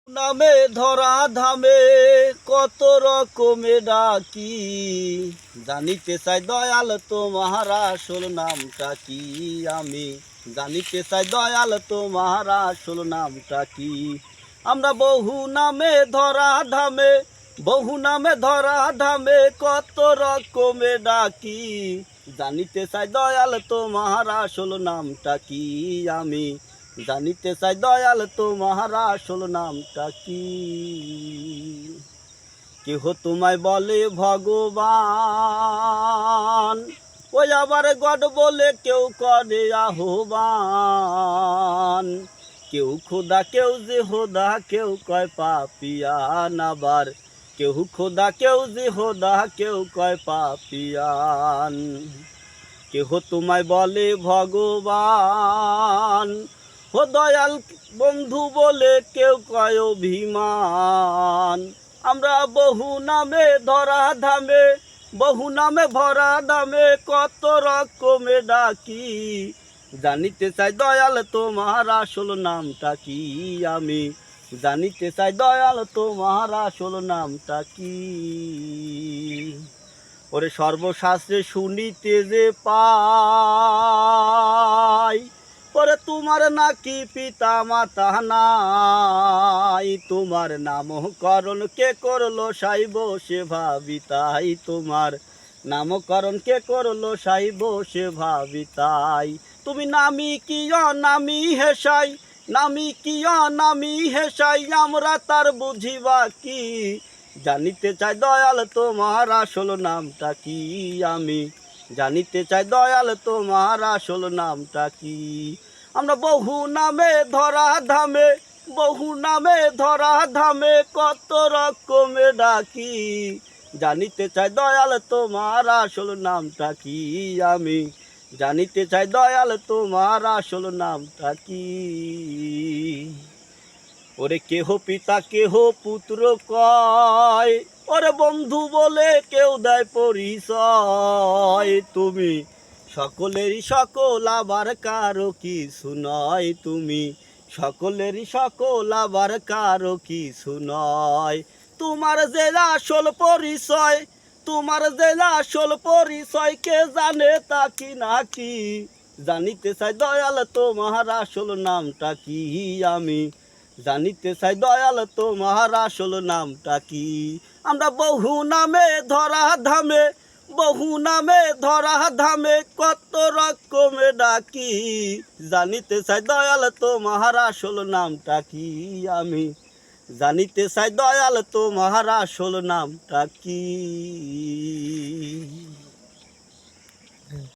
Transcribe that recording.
নামে ধরা ধামে কত রকমে ডাকি, জানিতে চাই দয়াল তোমার আসল নামটা কি। আমি জানিতে চাই দয়াল তোমার আসল নামটা কি। আমরা বহু নামে ধরা ধামে, বহু নামে ধরা ধামে কত রকমে ডাকি, জানিতে চাই দয়াল তোমার আসল নামটা কি। আমি জানিতে চাই দয়াল তোমার আসল নামটা কি। কেহ তোমায় বলে ভগবান, ওই আবার গড বলে কেউ করে আহ্বান। কেউ খোদা কেউ যে হোদা, কেউ কয় পাপিয়ান। আবার কেউ খোদা কেউ যে হোদা, কেউ কয় পাপিয়ান। কেহ তোমায় বলে ভগবান, ও দয়াল বন্ধু বলে কেউ কয় অভিমান। আমরা বহু নামে ধরা ধামে, বহু নামে ভরা দামে কত রকমে ডাকি, জানিতে চাই দয়াল তোমার আসল নামটা কি। আমি জানিতে চাই দয়াল তোমার আসল নামটা কি। ওরে সর্বশাস্ত্রে শুনিতে যে পাই, ওরে তোমার নাকি পিতা মাতা নাই। তোমার নামকরণ কে করলো সাইব সে ভাবি তাই। তোমার নামকরণ কে করলো সাইব সে ভাবি তাই। তুমি নামি কি অনামি হেসাই, নামি কি অনামি হেসাই, আমরা তার বুঝিবা কি। জানিতে চাই দয়াল তোমার আসল নামটা কি। আমি জানিতে চাই দয়াল তোমার আসল নামটা কি। আমরা বহু নামে ধরা ধামে, বহু নামে ধরা ধামে কত রকমে ডাকি, জানিতে চাই দয়াল তোমার আসল নামটা কি। আমি জানিতে চাই দয়াল তোমার আসল নামটা কি। ওরে কেহ পিতা কেহ পুত্র কয়, ওরে বন্ধু বলে কেউ দেয় পরিচয়। তুমি সকলেরই সকল আবার কারো কিছু নয়। তুমি সকলেরই সকল আবার কারো কিছু নয়। তোমার যে আসল পরিচয়, তোমার যে আসল পরিচয় কে জানে তা কি নাকি, জানিতে চাই দয়াল তোমার আসল নামটা কি। আমি জানিতে চাই দয়াল তোমার আসল নামটা কি। আমরা বহু নামে ধরা ধামে, বহু নামে ধরা ধামে কত রকমে ডাকি, জানিতে চাই দয়াল তোমার আসল নামটা কি। আমি জানিতে চাই দয়াল তোমার আসল নামটা কি।